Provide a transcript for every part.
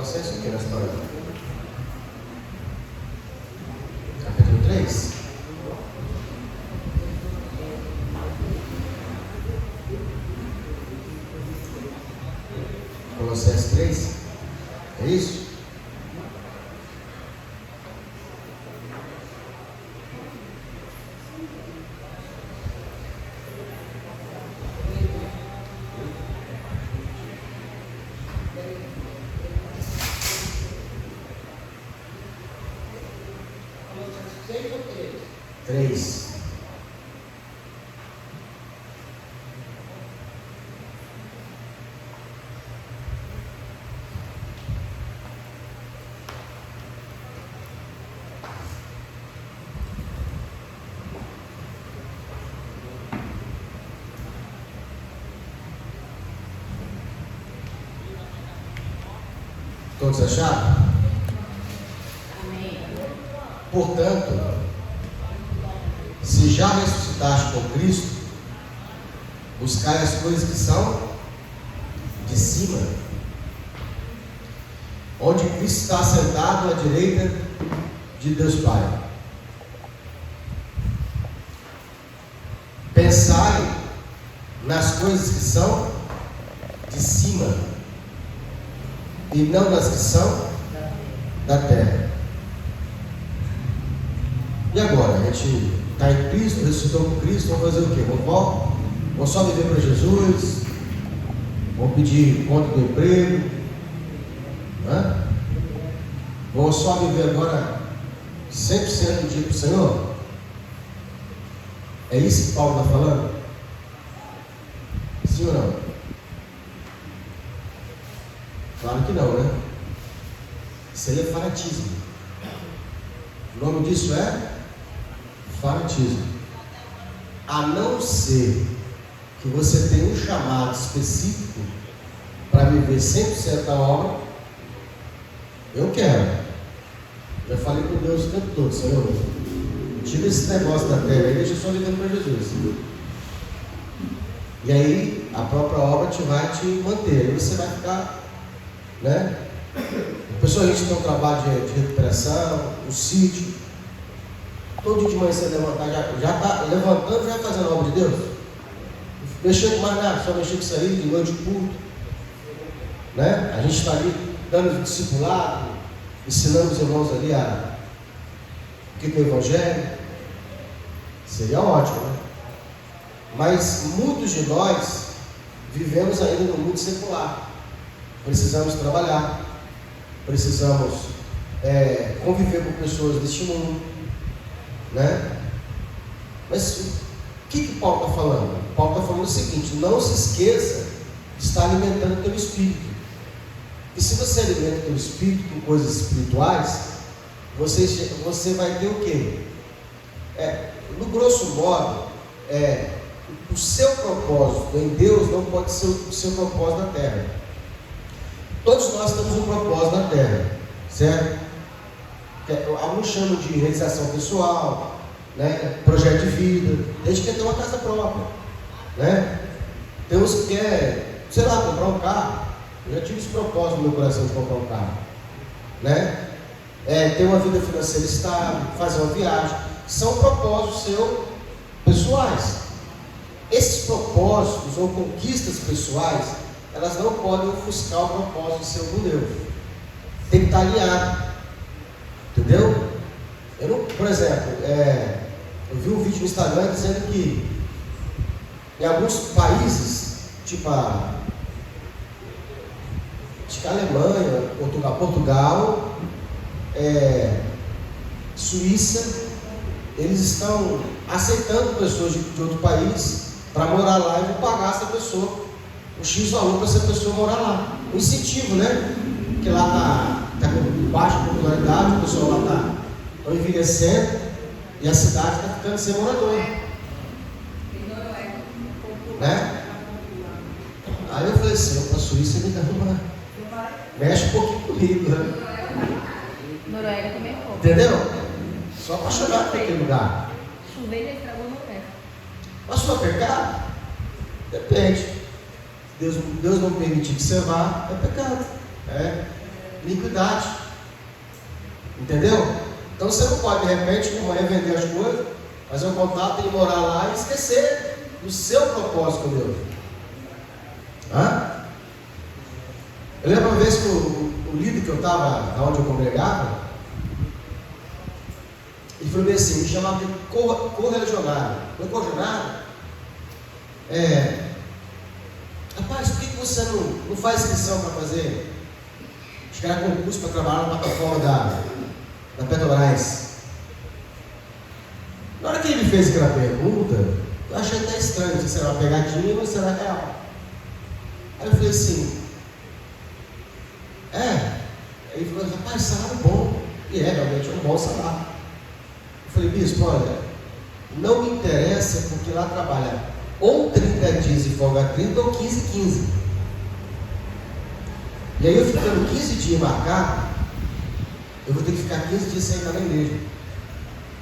Colossenses aqui na história. Capítulo 3. Colossenses 3. É isso? Três. Todos acharam? Amém. Portanto, se já ressuscitaste com Cristo, buscai as coisas que são de cima, onde Cristo está sentado à direita de Deus Pai. Pensai nas coisas que são de cima e não nas que são da terra. E agora? A gente está em Cristo, ressuscitou com Cristo, vamos fazer o quê? Vamos só viver para Jesus? Vamos pedir conta do emprego? Vamos só viver agora 100% do dia para o Senhor? É isso que Paulo está falando? Sim ou não? Claro que não, né? Isso aí é fanatismo. O nome disso é fanatismo. A não ser que você tenha um chamado específico para viver 100% da obra. Eu quero. Já falei com Deus o tempo todo: Senhor, tira esse negócio da terra e deixa só vivendo para Jesus. E aí a própria obra vai te manter. Aí você vai ficar, né? A pessoa, a gente tem um trabalho de recuperação, um sítio. Todo dia de manhã você levantar, já está levantando, já fazendo a obra de Deus. Não mexer com mais nada, só mexer com isso aí, de noite culto, né? A gente está ali dando discipulado, ensinando os irmãos ali o que é o Evangelho. Seria ótimo, né? Mas muitos de nós vivemos ainda no mundo secular. Precisamos trabalhar, precisamos conviver com pessoas deste mundo, né? Mas o que Paulo está falando? Paulo está falando o seguinte: não se esqueça de estar alimentando o teu espírito. E se você alimenta o teu espírito com coisas espirituais, você vai ter o quê? No grosso modo, o seu propósito em Deus não pode ser o seu propósito na terra. Todos nós temos um propósito na terra, certo? Alguns chamam de realização pessoal, né? Projeto de vida. Tem gente que quer ter uma casa própria, né? Tem uns que quer, sei lá, comprar um carro. Eu já tive esse propósito no meu coração de comprar um carro, né? Ter uma vida financeira estável, fazer uma viagem. São propósitos seus pessoais. Esses propósitos ou conquistas pessoais, elas não podem ofuscar o propósito de ser com Deus. Tem que estar alinhado. Entendeu? Por exemplo, eu vi um vídeo no Instagram dizendo que em alguns países, tipo a Alemanha, Portugal, Suíça, eles estão aceitando pessoas de outro país para morar lá e vão pagar essa pessoa um X valor para essa pessoa morar lá. Um incentivo, né? Porque lá está com baixa popularidade, o pessoal lá está envelhecendo e a cidade está ficando sem morador. Né? Aí eu falei assim: para a Suíça me dá uma. Mexe um pouquinho comigo, né? Noruega também é pouco. Entendeu? Só apaixonado por aquele lugar. Chover já estragou Noruega. Passou a pecar? Depende. Deus não permitir que você vá, é pecado. iniquidade. Entendeu? Então você não pode de repente de manhã vender as coisas, fazer um contato e morar lá e esquecer do seu propósito com Deus. Eu lembro uma vez que o líder que eu estava, onde eu congregava, ele falou assim, me chamava de correligionário. Não é correligionário? Rapaz, por que você não faz inscrição para fazer? Acho que era concurso para trabalhar na plataforma da Petrobras. Na hora que ele me fez aquela pergunta, eu achei até estranho, se será uma pegadinha ou será real. Aí eu falei assim, Aí ele falou, rapaz, salário bom. E realmente é um bom salário. Eu falei, bispo, olha, não me interessa porque lá trabalha ou 30 dias e folga 30 ou 15. E aí eu ficando 15 dias marcado, eu vou ter que ficar 15 dias sem estar na igreja.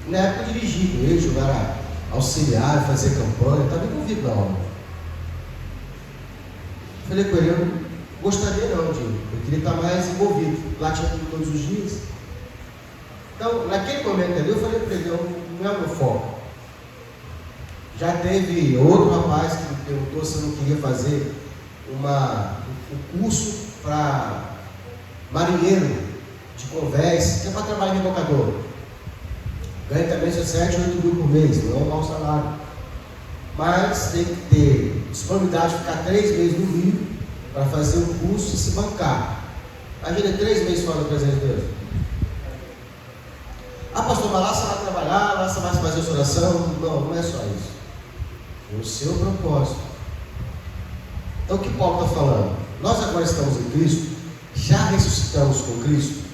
Na época eu dirigi igreja, eu era auxiliar, fazer campanha, estava envolvido na obra. Falei com ele, eu não gostaria não, eu queria estar mais envolvido. Lá tinha tudo todos os dias. Então, naquele momento ali, eu falei para ele, não é o meu foco. Já teve outro rapaz que me perguntou se eu não queria fazer um curso para marinheiro de convés, que é para trabalhar em rebocador. Ganha também seus 7, 8 mil por mês, não é um mau salário. Mas tem que ter disponibilidade de ficar 3 meses no Rio para fazer o curso e se bancar. Imagina 3 meses fora da presença de Deus. Pastor, mas lá você vai trabalhar, lá você vai fazer a sua oração. Não é só isso. É o seu propósito. Então o que Paulo está falando? Nós agora estamos em Cristo, já ressuscitamos com Cristo.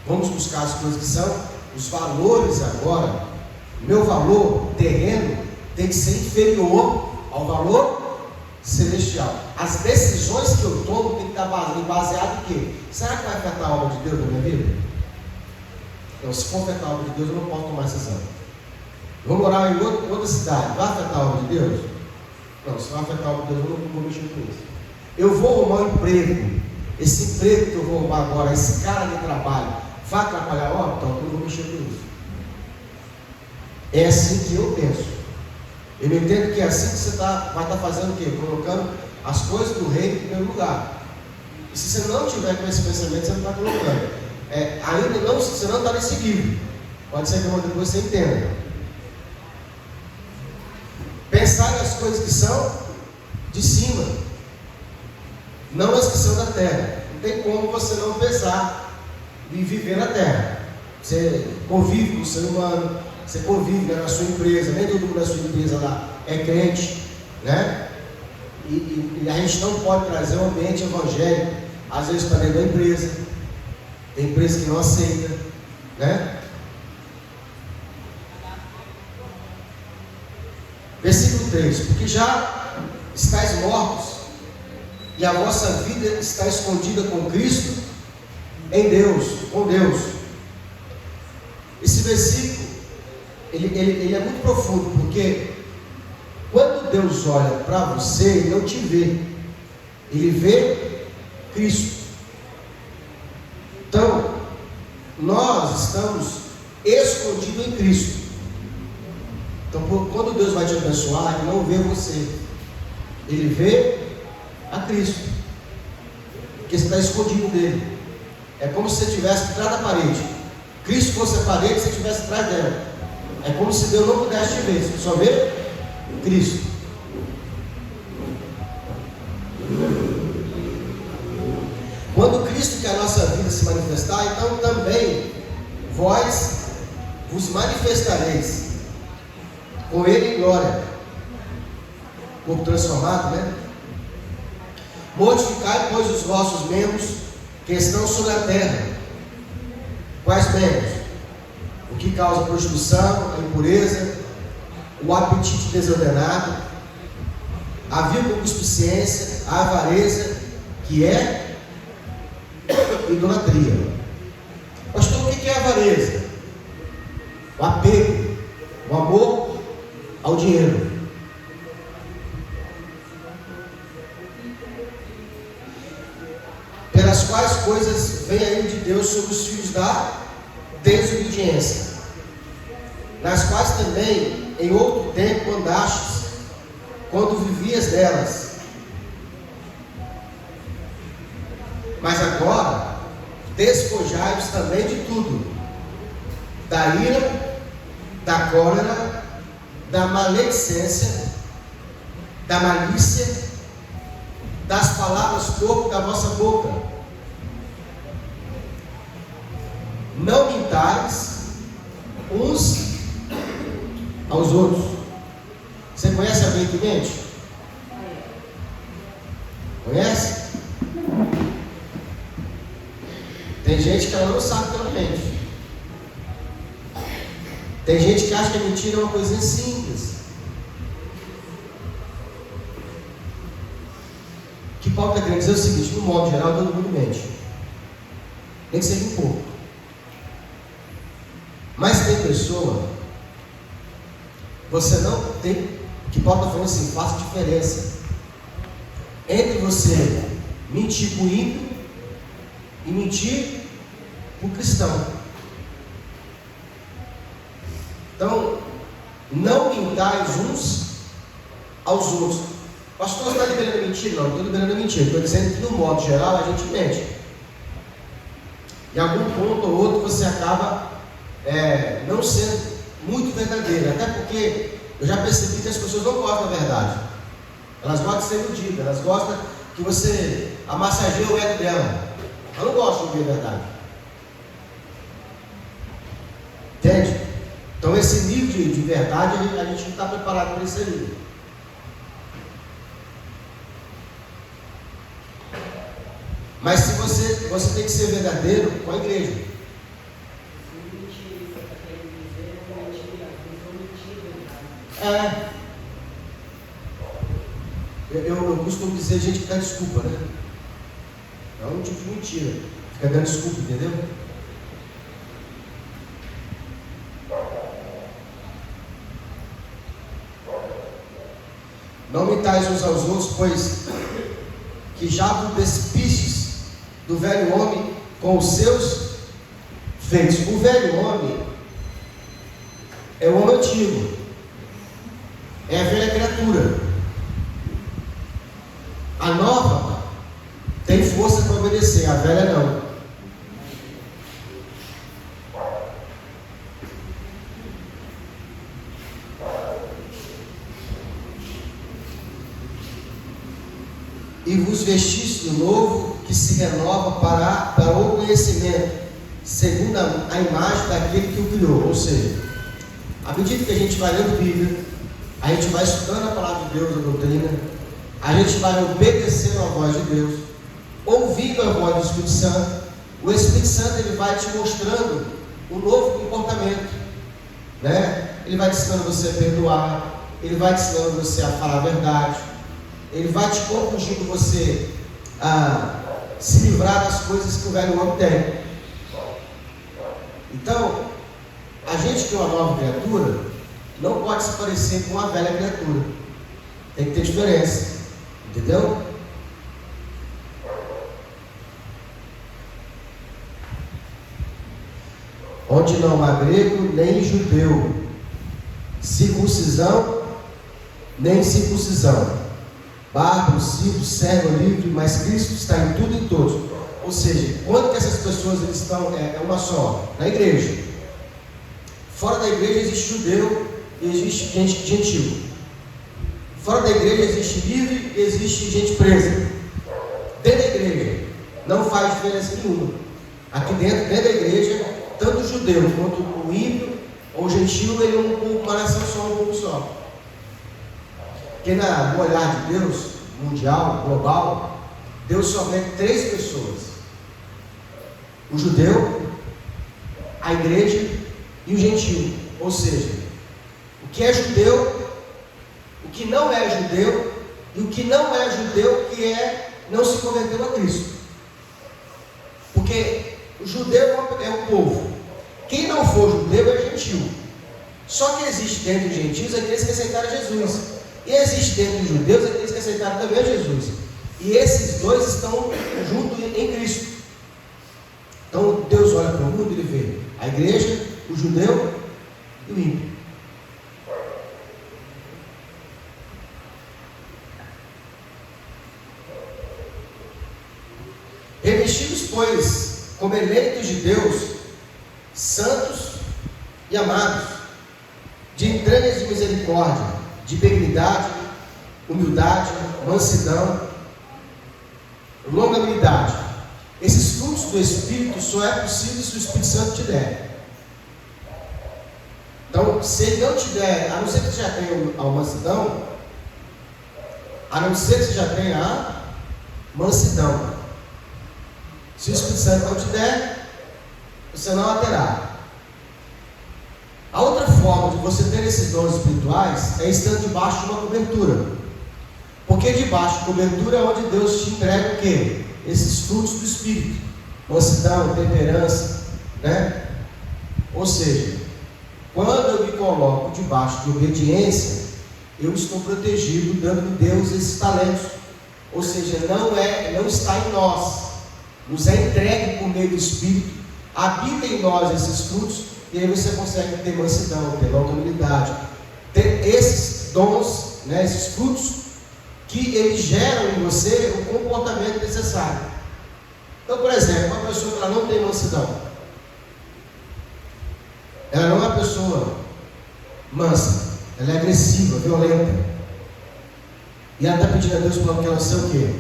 Vamos buscar as coisas que são os valores agora. Meu valor terreno tem que ser inferior ao valor celestial. As decisões que eu tomo tem que estar baseadas em quê? Será que vai afetar a obra de Deus na minha vida? Então, se for afetar a obra de Deus, eu não posso tomar decisão. Vou morar em outra cidade, vai afetar a obra de Deus? Não, se vai afetar a obra de Deus, eu não vou mexer com isso. Eu vou arrumar um emprego. Esse emprego que eu vou arrumar agora, esse cara de trabalho, vai atrapalhar a obra? Então eu não vou mexer com isso. É assim que eu penso. Eu não entendo que é assim que você vai estar fazendo o quê? Colocando as coisas do reino em primeiro lugar. E se você não tiver com esse pensamento, você não está colocando. Ainda não, você não está nesse livro. Pode ser que depois você entenda. Pensar nas coisas que são de cima, não as que são da terra. Não tem como você não pensar e viver na terra. Você convive com o ser humano, você convive na sua empresa, nem todo mundo na sua empresa lá é crente, né? E a gente não pode trazer um ambiente evangélico, às vezes, para dentro da empresa. Tem empresa que não aceita, né? Versículo 3: porque já estáis mortos e a vossa vida está escondida com Cristo em Deus, com Deus. Esse versículo ele é muito profundo, porque quando Deus olha para você, Ele não te vê, Ele vê Cristo. Então, nós estamos escondidos em Cristo. Então, quando Deus vai te abençoar, Ele não vê você, Ele vê a Cristo, porque você está escondido nele. É como se você estivesse por trás da parede. Cristo fosse a parede, você estivesse atrás dela. É como se Deus não pudesse te ver, você só vê Cristo. Quando Cristo quer a nossa vida se manifestar, então também vós vos manifestareis com Ele em glória. Corpo transformado, né? Mortificai, pois, os vossos membros que estão sobre a terra. Quais membros? O que causa prostituição, a impureza, o apetite desordenado, a vil concupiscência, a avareza, que é idolatria. Pastor, o que é avareza? O apego, o amor ao dinheiro. Pela pelas quais coisas vem a ira de Deus sobre os filhos da desobediência, nas quais também em outro tempo andastes, quando vivias delas. Mas agora despojai-vos também de tudo: da ira, da cólera, da maledicência, da malícia, das palavras torpes da vossa boca. Não mintais uns aos outros. Você conhece alguém que mente? Conhece? Tem gente que ela não sabe que ela mente. Tem gente que acha que a mentira é uma coisinha simples. O que Paulo está querendo dizer é o seguinte: no modo geral, todo mundo mente, nem que seja um pouco. Mas tem pessoa, você não tem, que Paulo está falando assim, faça diferença entre você mentir para o ímpio e mentir para o cristão. Então, não mintais uns aos outros. Pastor, você está liberando mentira? Não, não estou liberando mentira. Estou dizendo que no modo geral a gente mente. Em algum ponto ou outro você acaba não sendo muito verdadeiro. Até porque eu já percebi que as pessoas não gostam da verdade. Elas gostam de ser iludidas. Elas gostam que você amassageie o ego dela. Elas não gostam de ouvir a verdade. Entende? Então esse nível de verdade a gente não está preparado para isso aí. Mas se você tem que ser verdadeiro com a igreja. Eu costumo dizer gente que dá desculpa, né? É um tipo de mentira. Fica dando desculpa, entendeu? Não mintais uns aos outros, pois que já vos despistes do velho homem com os seus feitos. O velho homem é o homem antigo, é a velha criatura. A nova tem força para obedecer, a velha não. E vos vestis do novo, que se renova para o conhecimento, segundo a imagem daquele que o criou. Ou seja, à medida que a gente vai lendo Bíblia, a gente vai estudando a palavra de Deus, a doutrina, a gente vai obedecendo a voz de Deus, ouvindo a voz do Espírito Santo. O Espírito Santo ele vai te mostrando um novo comportamento, né? Ele vai te ensinando você a perdoar, ele vai te ensinando você a falar a verdade, ele vai te conduzindo você a se livrar das coisas que o velho homem tem. Então, a gente que é uma nova criatura não pode se parecer com uma velha criatura. Tem que ter diferença, entendeu? Onde não há grego nem judeu, circuncisão nem circuncisão, bárbaro, circo, servo, livre, mas Cristo está em tudo e em todos. Ou seja, quando que essas pessoas eles estão, é uma só, na igreja. Fora da igreja existe judeu e existe gente gentil. Fora da igreja existe livre e existe gente presa. Dentro da igreja não faz diferença nenhuma. Aqui dentro da igreja, tanto o judeu quanto o ímpio ou o gentil, ele é uma nação só, um povo só. Porque no olhar de Deus, mundial, global, Deus só vê 3 pessoas: o judeu, a igreja e o gentil. Ou seja, o que é judeu, o que não é judeu, e o que não é judeu que não se converteu a Cristo. Porque o judeu é o povo. Quem não for judeu é gentil. Só que existe dentro dos gentios aqueles que aceitaram Jesus. E existe dentro dos judeus aqueles que aceitaram também Jesus. E esses dois estão juntos em Cristo. Então Deus olha para o mundo e ele vê a igreja, o judeu e o ímpio. Revestidos, pois, como eleitos de Deus, santos e amados, de entranhas de misericórdia, de benignidade, humildade, mansidão, longanimidade. Esses frutos do Espírito só é possível se o Espírito Santo te der. Então, se ele não te der, a não ser que você já tenha a mansidão, a não ser que você já tenha a mansidão. Se o Espírito Santo não te der, você não a terá. A outra forma de você ter esses dons espirituais é estando debaixo de uma cobertura. Porque debaixo de cobertura é onde Deus te entrega o quê? Esses frutos do Espírito. Mansidão, temperança, né? Ou seja, quando eu me coloco debaixo de obediência, eu estou protegido, dando a Deus esses talentos. Ou seja, não está em nós. Nos é entregue por meio do Espírito, habita em nós esses frutos, e aí você consegue ter mansidão, ter longanimidade, ter esses dons, né, esses frutos, que eles geram em você o comportamento necessário. Então, por exemplo, uma pessoa que ela não tem mansidão, ela não é uma pessoa mansa, ela é agressiva, violenta, e ela está pedindo a Deus para que ela seja o quê?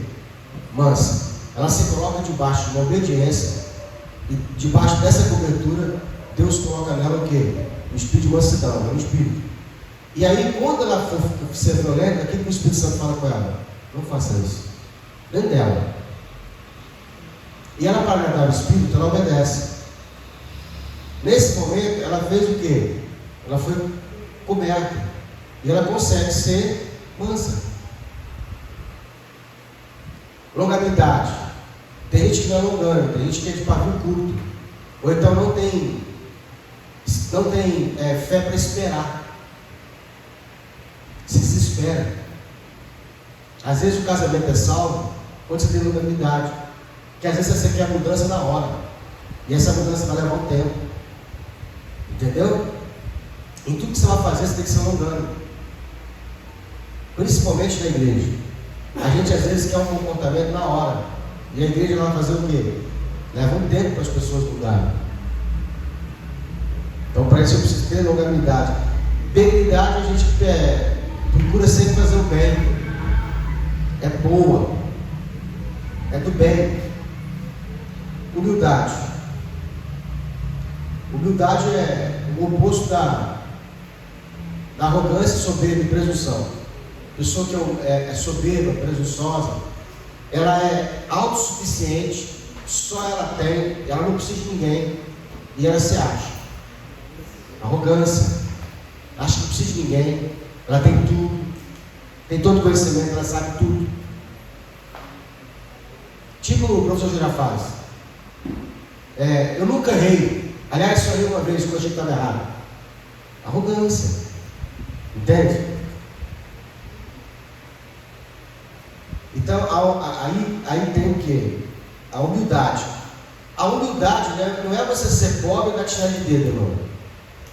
Mansa. Ela se coloca debaixo de uma obediência, e debaixo dessa cobertura, Deus coloca nela o quê? O espírito de mansidão, é um espírito. E aí, quando ela for ser violenta, aquilo que o Espírito Santo fala com ela: não faça isso, dentro dela. E ela, para agradar o Espírito, ela obedece. Nesse momento, ela fez o quê? Ela foi coberta, e ela consegue ser mansa. Longanimidade. Tem gente que não é longânimo, tem gente que é de pavio curto, ou então não tem fé para esperar, se desespera. Às vezes o casamento é salvo quando você tem longanimidade, que às vezes você quer mudança na hora, e essa mudança vai levar um tempo, entendeu? Em tudo que você vai fazer, você tem que ser longânimo, principalmente na igreja. A gente às vezes quer um comportamento na hora, e a igreja vai fazer o quê? Leva um tempo para as pessoas mudarem. Então, para isso eu preciso ter longanimidade. Benignidade, a gente procura sempre fazer o bem, é boa, é do bem. Humildade. Humildade é o oposto da arrogância, soberba e presunção. Pessoa que é soberba, presunçosa, ela é autossuficiente, só ela tem, ela não precisa de ninguém, e ela se acha. Arrogância, acha que não precisa de ninguém, ela tem tudo, tem todo conhecimento, ela sabe tudo. Tipo o professor Girafales. Eu nunca errei, aliás, só errei uma vez quando eu achei que estava errado. Arrogância, entende? Então, aí tem o que? A humildade. A humildade, né, não é você ser pobre e dar tirar de dedo, irmão.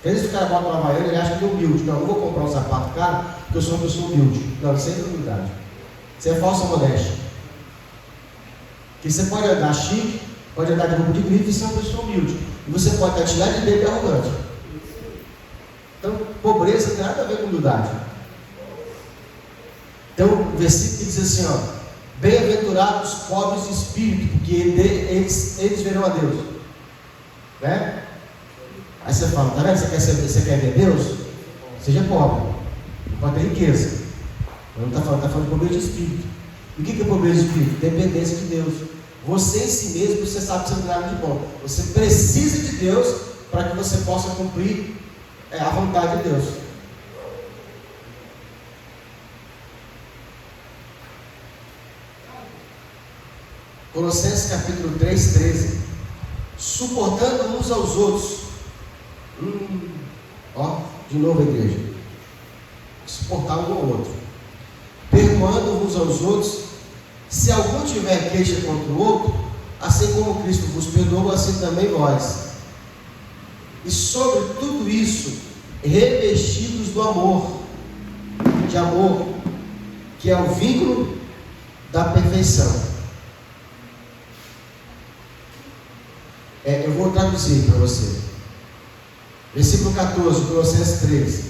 Às vezes o cara bota uma havaiana e ele acha que é humilde. Não vou comprar um sapato caro porque eu sou uma pessoa humilde. Não, isso é humildade. Isso é falsa modéstia. Porque você pode andar chique, pode andar de roupa de grife e ser uma pessoa humilde. E você pode dar tirar de dedo e arrogante. Então, pobreza não tem nada a ver com humildade. Então, o versículo diz assim, ó: bem-aventurados os pobres de espírito, porque eles verão a Deus, né? Aí você fala, tá vendo? Você quer ver Deus? Seja pobre, não pode ter riqueza. Não está falando de pobreza de espírito. E o que é pobreza de espírito? Dependência de Deus. Você em si mesmo, você sabe que você não tem nada de bom. Você precisa de Deus para que você possa cumprir a vontade de Deus. Colossenses capítulo 3, 13. Suportando uns aos outros. De novo a igreja. Suportar um ao outro. Perdoando uns aos outros, Se algum tiver queixa contra o outro, assim como Cristo vos perdoou, assim também vós. E sobre tudo isso, revestidos do amor, de amor, que é o vínculo da perfeição. Eu vou traduzir para você. Versículo 14, Colossenses 13.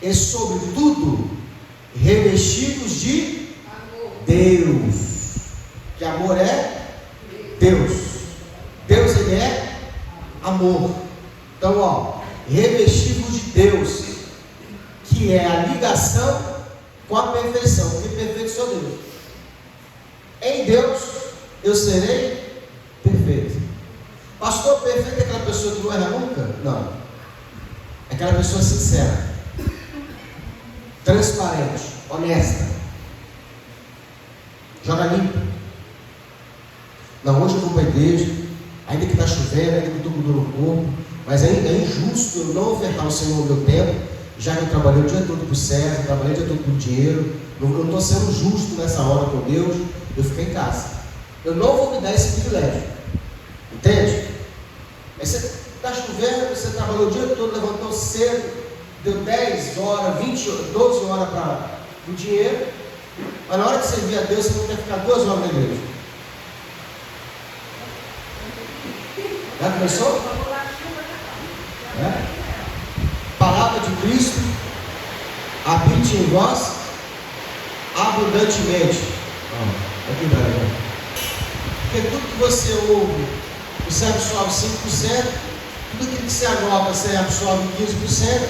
E sobre tudo, revestidos de amor. Deus. Que amor é? Deus. Deus, ele é amor. Então, revestidos de Deus, que é a ligação com a perfeição, porque perfeito sou Deus. Em Deus eu serei perfeito. Pastor, perfeito é aquela pessoa que não erra nunca? Não. É aquela pessoa sincera, transparente, honesta, joga limpo. Não, hoje eu vou para a igreja, ainda que está chovendo, ainda que eu estou com dor no corpo, mas é injusto eu não ofertar ao Senhor o meu tempo, já que eu trabalhei o dia todo por certo, trabalhei o dia todo por dinheiro, eu não estou sendo justo nessa hora com Deus, eu fiquei em casa. Eu não vou me dar esse privilégio. Entende? Aí você está chovendo, você trabalhou o dia todo, levantou cedo, deu 10 horas, 20, 12 horas para o dinheiro, mas na hora que você vir a Deus, você não quer ficar 2 horas na igreja. Já começou? Palavra de Cristo habite em vós abundantemente. Aqui vai. Porque tudo que você ouve, você absorve 5%, tudo aquilo que você anota, você absorve 15%,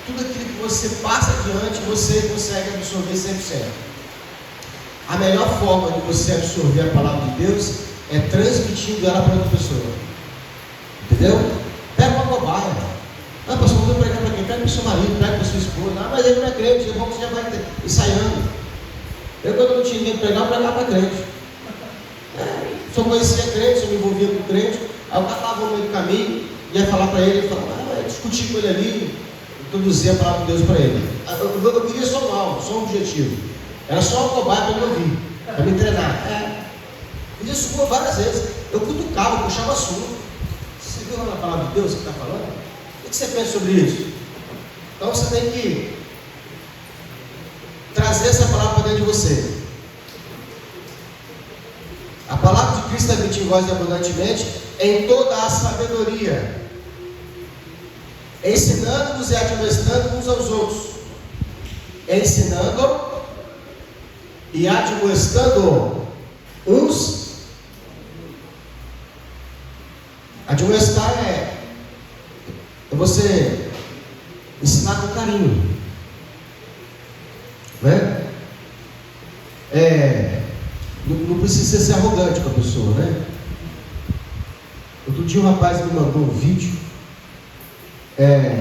tudo aquilo que você passa adiante, você consegue absorver 100%. A melhor forma de você absorver a palavra de Deus é transmitindo ela para outra pessoa. Entendeu? Pega uma cobaia. Ah, pastor, vou pregar para quem? Prega para o seu marido, prega para a sua esposa. Ah, mas ele não é crente, é bom que você já vai ensaiando. Eu, quando não tinha ninguém pregar, eu pregava para crente. Só conhecia crente, só me envolvia com crente. Aí o cara estava no meio do caminho, ia falar para ele, ele falava, discutir com ele ali, introduzir a palavra de Deus para ele. Eu queria só um alvo, só um objetivo. Era só uma cobaia para me ouvir, para me treinar. Fiz isso várias vezes. Eu cutucava, puxava assunto. Você viu lá na palavra de Deus que está falando? O que você pensa sobre isso? Então você tem que trazer essa palavra para dentro de você. A palavra de Cristo habite em vós abundantemente em toda a sabedoria, ensinando-vos e admoestando uns aos outros, ensinando e admoestando uns. Admoestar é você ensinar com carinho, né? Não precisa ser arrogante com a pessoa, né? Outro dia um rapaz me mandou um vídeo, era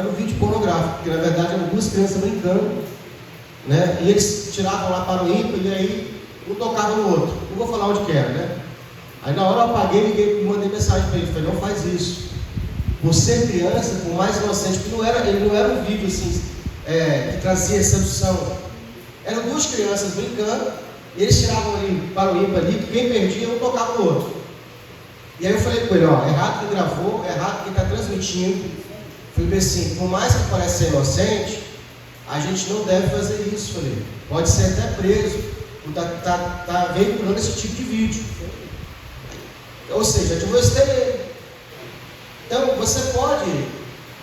um vídeo pornográfico, porque na verdade eram 2 crianças brincando, né? E eles tiravam lá para o ímpar e aí um tocava no outro. Não vou falar onde que era, né? Aí na hora eu apaguei, liguei e mandei mensagem para ele, falei, não faz isso. Você criança, por mais inocente, porque ele não era um vídeo assim, que trazia sedução. Eram 2 crianças brincando, e eles tiravam ali para o ímpar ali, quem perdia, um tocava no outro. E aí eu falei com ele, errado quem gravou, errado quem está transmitindo. Falei assim, por mais que pareça ser inocente, a gente não deve fazer isso. Falei, pode ser até preso, por tá veiculando esse tipo de vídeo. Ou seja, eu vou estender ele. Então você pode,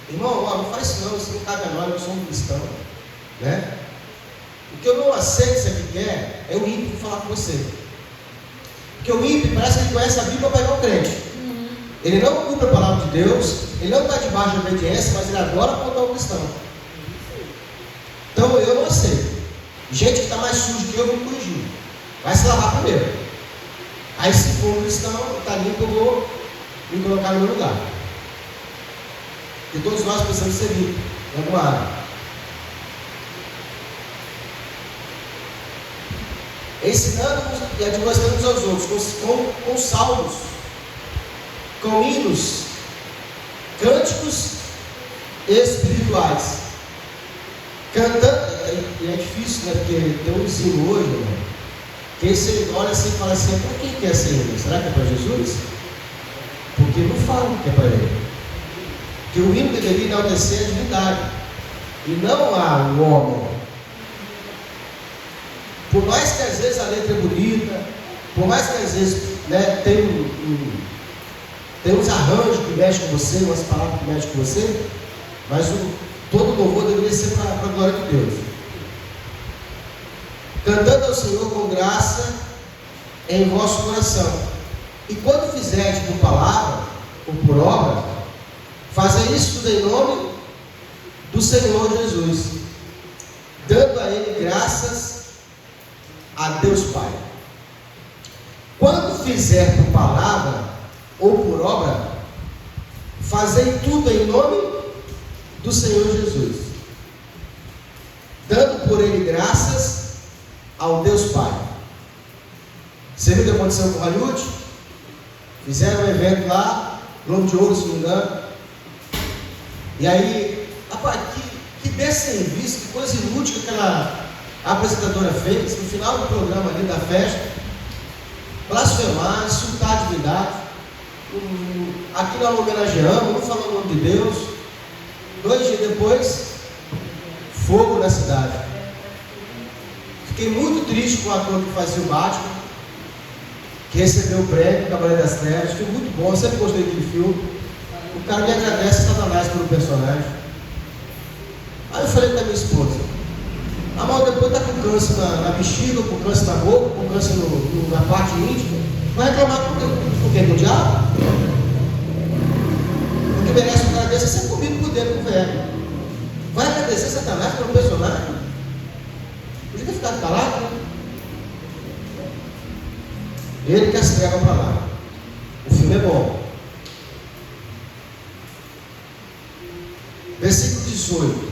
irmão, não faz isso não cabe a nós, nós somos cristãos, né? O que eu não aceito, isso aqui quer, é o ímpio falar com você. Porque o ímpio parece que ele conhece a Bíblia para pegar o crente. Ele não cumpre a palavra de Deus, ele não está debaixo de obediência, mas ele adora apontar o cristão. Então eu não aceito. Gente que está mais sujo que eu, vou me corrigir. Vai se lavar primeiro. Aí se for um cristão, está limpo, eu vou me colocar no meu lugar. Porque todos nós precisamos ser limpos em alguma área. Ensinando-nos e admoestando uns aos outros, com salmos, com hinos, cânticos espirituais. Cantando, é difícil, né? Porque tem um ensino hoje, né? Que você olha assim e fala assim, para quem que é essa hino? Será que é para Jesus? Porque não fala que é para ele. Que o hino deveria enaltecer a divindade e não o homem. Por mais que às vezes a letra é bonita, por mais que às vezes, né, tem uns arranjos que mexem com você, umas palavras que mexem com você, mas todo louvor deveria ser para a glória de Deus. Cantando ao Senhor com graça em vosso coração. E quando fizerdes por palavra ou por obra, fazei isso tudo em nome do Senhor Jesus, dando a Ele graças a Deus Pai. Quando fizer por palavra ou por obra, fazei tudo em nome do Senhor Jesus, dando por Ele graças ao Deus Pai. Você viu o que aconteceu com o Hollywood? Fizeram um evento lá, Globo de Ouro, se não me engano. E aí, rapaz, que desserviço, que coisa inútil que aquela apresentadora fez no final do programa ali da festa. Blasfemar, insultar a divindade. Aqui nós homenageamos, não falamos o nome de Deus. 2 dias depois, fogo na cidade. Fiquei muito triste com o ator que fazia o Batman, que recebeu o prêmio Cavaleiro das Trevas. Foi muito bom, eu sempre gostei daquele filme. O cara me agradece a Satanás pelo personagem. Aí eu falei para minha esposa: amor, depois está com câncer na bexiga, com câncer na boca, com câncer na parte íntima, vai reclamar por quê? Com o diabo? O que merece um cara desse é ser comido por dentro com o velho. Vai agradecer Satanás pelo personagem? Podia ter ficado calado, né? Ele que as treva para lá. O filme é bom. Versículo 18.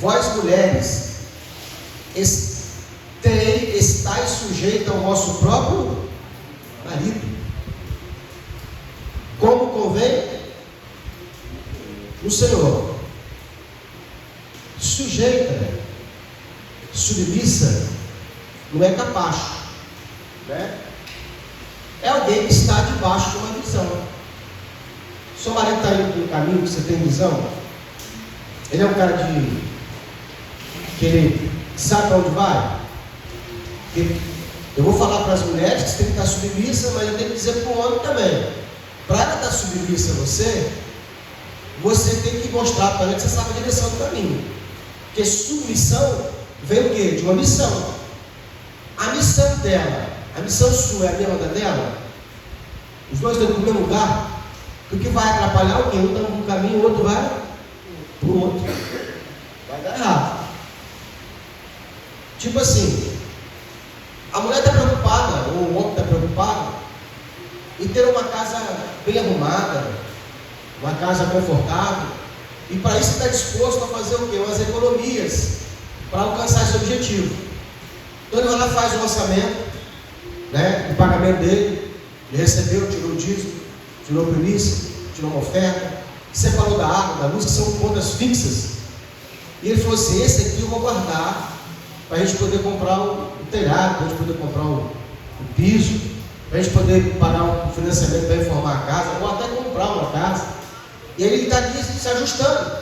Vós mulheres, estáis sujeitas ao vosso próprio marido, como convém no Senhor. Sujeita, né? Submissa, não é capacho, né? É alguém que está debaixo de uma visão. Seu marido está indo pelo caminho que você tem visão? Ele é um cara que ele sabe para onde vai? Eu vou falar para as mulheres que você tem que estar submissa, mas eu tenho que dizer para o homem também. Para ela estar submissa a você tem que mostrar para ela que você sabe a direção do caminho. Porque submissão vem o quê? De uma missão. A missão dela, a missão sua é a mesma da dela? Os dois estão no mesmo lugar? Porque vai atrapalhar alguém, um está no caminho, o outro vai para o outro. Vai dar errado. Tipo assim, a mulher está preocupada, ou o homem está preocupado, em ter uma casa bem arrumada, uma casa confortável, e para isso está disposto a fazer o quê? Umas economias para alcançar esse objetivo. Então ele vai lá, faz o orçamento, né, do pagamento dele, ele recebeu, tirou o dízimo, tirou a primícia, tirou uma oferta, separou da água, da luz, que são contas fixas. E ele falou assim: esse aqui eu vou guardar para a gente poder comprar o telhado, para a gente poder comprar o piso, para a gente poder pagar o financiamento para reformar a casa, ou até comprar uma casa. E ele está aqui se ajustando.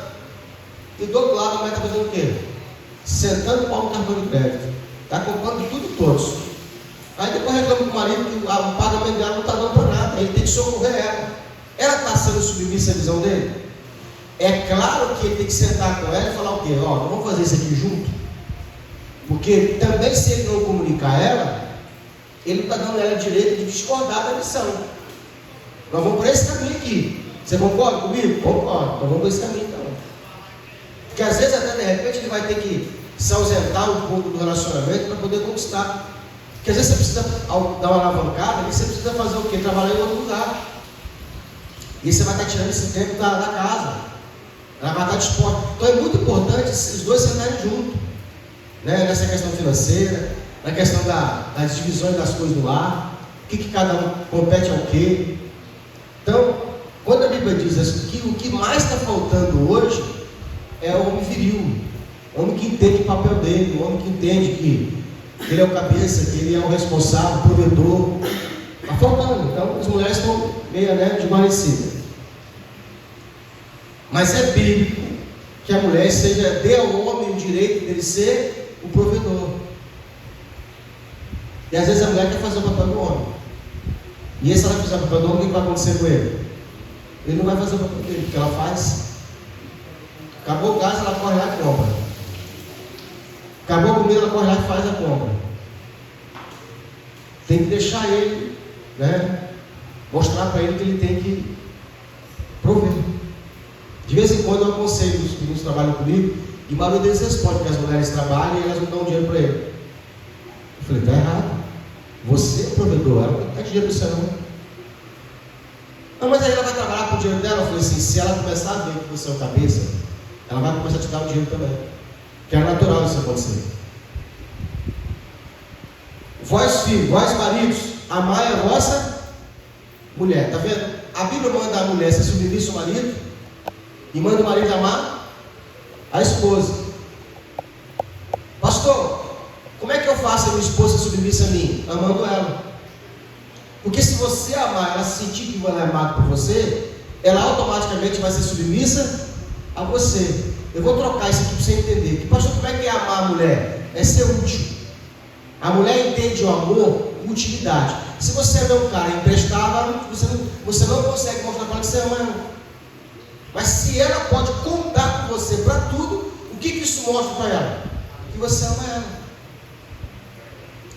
E do outro lado a mulher está fazendo o quê? Sentando o pau no cartão de crédito. Está comprando tudo todos. Aí depois reclama com o marido que o pagamento dela não está dando para nada. Ele tem que socorrer ela. Ela está sendo submissa à visão dele? É claro que ele tem que sentar com ela e falar o quê? Ó, vamos fazer isso aqui junto. Porque também, se ele não comunicar ela, ele está dando ela direito de discordar da missão. Nós vamos por esse caminho aqui. Você concorda comigo? Concordo. Então vamos por esse caminho então. Porque às vezes até de repente ele vai ter que se ausentar um pouco do relacionamento para poder conquistar. Porque às vezes você precisa dar uma alavancada e você precisa fazer o quê? Trabalhar em outro lugar. E você vai estar tirando esse tempo da casa. Ela vai estar disposta. Então é muito importante os dois sentarem juntos, né? Nessa questão financeira, na questão das divisões das coisas do lar, o que cada um compete ao quê. Então, quando a Bíblia diz que o que mais está faltando hoje é o homem viril, o homem que entende o papel dele, o homem que entende que ele é o cabeça, que ele é o responsável, o provedor. Está faltando. Então as mulheres estão meio, né, desguarnecidas. Mas é bíblico que a mulher dê ao homem o direito dele ser o provedor. E às vezes a mulher quer fazer o papel do homem. E se ela fizer o papel do homem, o que vai acontecer com ele? Ele não vai fazer o papel dele, porque ela faz. Acabou o gás, ela corre lá e compra. Acabou a comida, ela corre lá e faz a compra. Tem que deixar ele, né, mostrar para ele que ele tem que prover. De vez em quando eu aconselho os que trabalham comigo, e a maioria deles responde que as mulheres trabalham e elas não dão dinheiro para ele. Eu falei, está errado. Você é o provedor, ela não dá dinheiro para você não. Não, mas aí ela vai trabalhar com o dinheiro dela. Eu falei assim, se ela começar a ver que você é o cabeça, ela vai começar a te dar o dinheiro também. Que é natural isso acontecer. Vós filhos, vós maridos, amai a vossa mulher. Está vendo? A Bíblia manda a mulher ser submissa ao marido e manda o marido amar a esposa. Pastor, como é que eu faço a minha esposa submissa a mim? Amando ela. Porque se você amar, ela sentir que ela é amada por você, ela automaticamente vai ser submissa a você. Eu vou trocar isso aqui para você entender. Que, pastor, como é que é amar a mulher? É ser útil. A mulher entende o amor com utilidade. Se você é um cara emprestável, você não consegue mostrar para ela que você ama ela. Mas se ela pode contar com você para tudo, o que isso mostra para ela? Que você ama ela.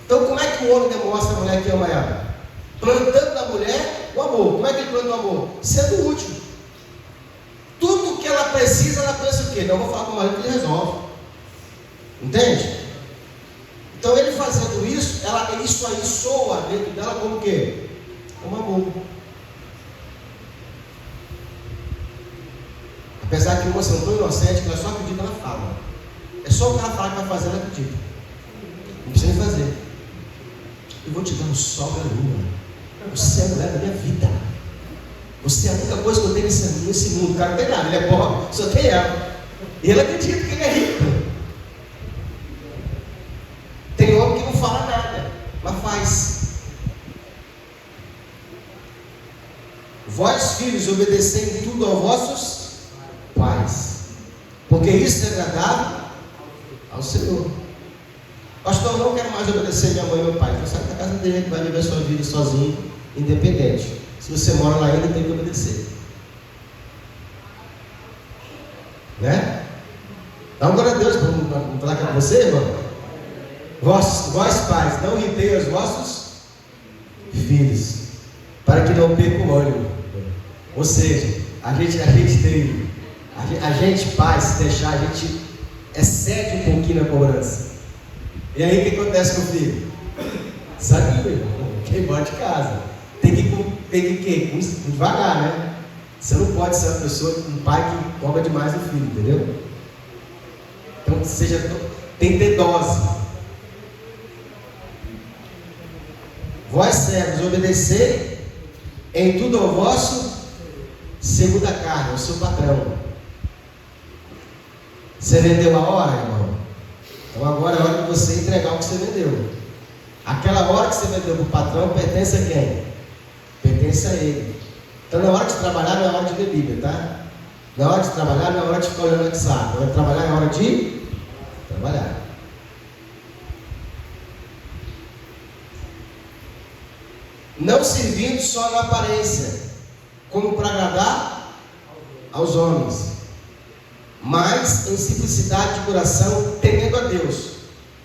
Então como é que o homem demonstra a mulher que ama ela? Plantando na mulher o amor. Como é que ele planta o amor? Sendo útil. Tudo que ela precisa, ela pensa o quê? Não, eu vou falar com o marido que ele resolve. Entende? Então ele fazendo isso, isso aí soa dentro dela como o quê? Como amor. Apesar que uma são tão inocente que ela só acredita na fala. É só o que ela fala que vai fazer, ela acredita. Não precisa nem fazer. Eu vou te dar um sol da lua. Você é a mulher da minha vida. Você é a única coisa que eu tenho nesse mundo. O cara não tem nada, ele é pobre, só tem ela. E ele acredita que ele é rico. Tem homem que não fala nada, mas faz. Vós, filhos, obedecei em tudo aos vossos pais, porque isso é agradável ao Senhor. Pastor, eu não quero mais obedecer minha mãe e meu pai. Você sai da casa dele, vai viver a sua vida sozinho, independente. Se você mora lá ainda, tem que obedecer. Né? Dá uma glória a Deus. Vamos falar com você, irmão? Vós pais, não irritei os vossos filhos, para que não percam o ânimo. Ou seja, a gente pai, se deixar, a gente excede um pouquinho na cobrança. E aí o que acontece com o filho? Sabe, meu irmão? Quem mora de casa tem que ir devagar, né? Você não pode ser uma pessoa, um pai que cobra demais o filho, entendeu? Então tem que ter dose. Vós servos, obedecei em tudo ao vosso segundo a carne, ao seu patrão. Você vendeu a hora, irmão? Então agora é hora de você entregar o que você vendeu. Aquela hora que você vendeu para o patrão pertence a quem? Pertence a ele. Então na hora de trabalhar não é hora de ver Bíblia, tá? Na hora de trabalhar não é hora de ficar olhando aqui saco. Na hora de trabalhar é hora de trabalhar. Não servindo só na aparência, como para agradar aos homens, mas em simplicidade de coração, temendo a Deus.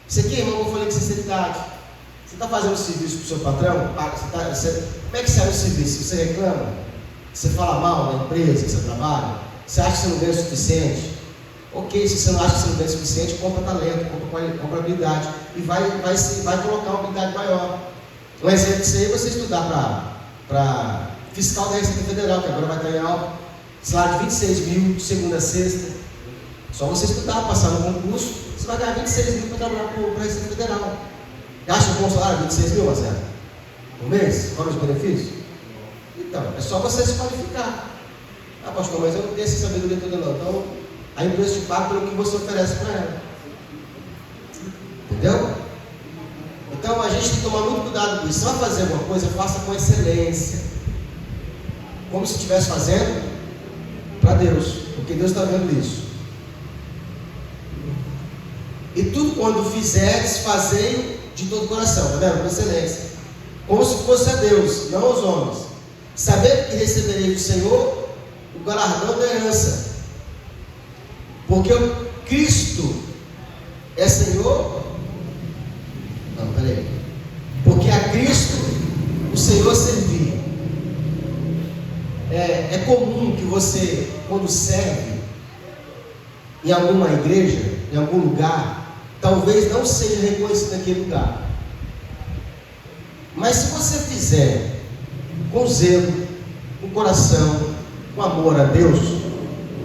Isso aqui, irmão, eu falei com sinceridade. Você está fazendo serviço para o seu patrão? Como é que sai o serviço? Você reclama? Você fala mal da empresa que você trabalha? Você acha que você não ganha o suficiente? Ok, se você não acha que você não ganha o suficiente, compra talento, compra habilidade e vai colocar uma habilidade maior. Um exemplo disso aí é você estudar para fiscal da Receita Federal, que agora vai estar em alta, salário de 26 mil, de segunda a sexta. Só você estudar, passar no concurso, você vai ganhar 26 mil para trabalhar para a Receita Federal. Acha um bom salário, 26 mil, Marcelo? Um mês? Fora os benefícios? Então, é só você se qualificar. Ah, pastor, mas eu não tenho essa sabedoria toda não. Então, a empresa te paga pelo que você oferece para ela. Entendeu? Então a gente tem que tomar muito cuidado com isso. Se vai fazer alguma coisa, faça com excelência, como se estivesse fazendo para Deus, porque Deus está vendo isso. E tudo quando fizeres, fazei de todo o coração, tá vendo? Com excelência, como se fosse a Deus, não aos homens, sabendo que receberei do Senhor o galardão da herança, porque o Cristo é Senhor. Não, peraí. Porque a Cristo o Senhor servir. É comum que você, quando serve em alguma igreja, em algum lugar, talvez não seja reconhecido naquele lugar. Mas se você fizer com zelo, com coração, com amor a Deus,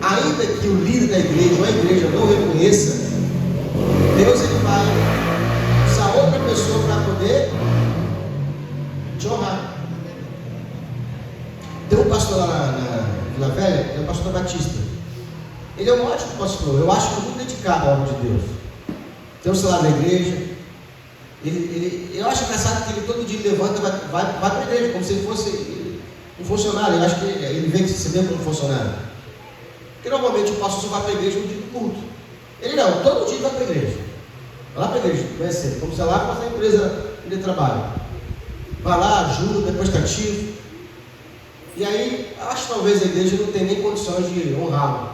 ainda que o líder da igreja ou a igreja não reconheça, Deus ele vai usar outra pessoa para poder te honrar. Tem um pastor lá na Vila Velha, é o pastor Batista. Ele é um ótimo pastor, eu acho que muito dedicado à obra de Deus. Tem um salário na igreja. Eu acho engraçado que ele todo dia levanta e vai para a igreja, como se ele fosse um funcionário. Eu acho que ele vem se vê como funcionário. Porque normalmente o pastor só vai para a igreja no dia do culto. Ele não, todo dia vai para a igreja. Vai lá para a igreja, conhece, como se lá fosse a empresa onde ele trabalha. Vai lá, ajuda, depois está ativo. E aí, acho que talvez a igreja não tenha nem condições de honrá-lo.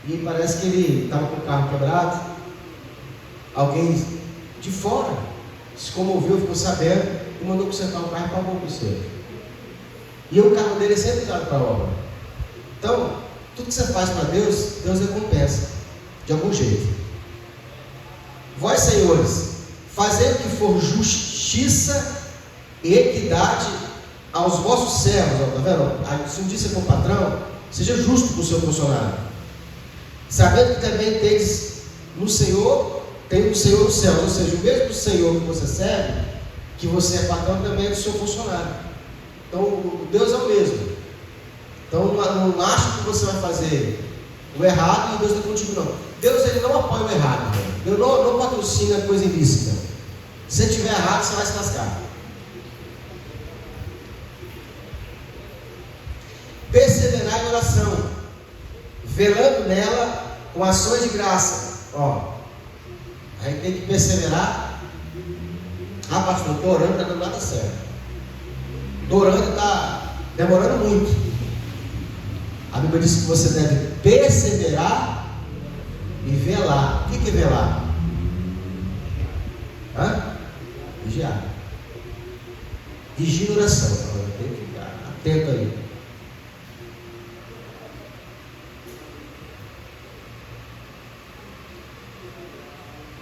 E parece que ele estava com o carro quebrado. Alguém de fora se comoveu, ficou sabendo e mandou consertar o carro e pagou por isso. E o carro dele é sempre usado para a obra. Então, tudo que você faz para Deus, Deus recompensa de algum jeito. Vós, senhores, fazei o que for justiça e equidade aos vossos servos. Está vendo? Se um dia você for patrão, seja justo com o seu funcionário, sabendo que também tens no Senhor, tem o Senhor no céu, ou seja, o mesmo Senhor que você serve, que você é patrão, também é do seu funcionário. Então o Deus é o mesmo. Então não acha que você vai fazer o errado e Deus está contigo, não. Deus ele não apoia o errado, né? Deus não patrocina coisa ilícita. Se você tiver errado, você vai se lascar. Perseverar em oração, velando nela com ações de graça. A gente tem que perseverar. Pastor, estou orando, não está dando nada certo. Estou orando, está demorando muito. A Bíblia diz que você deve perseverar e velar. O que é velar? Vigiar. Vigia oração. Tem que ficar atento aí.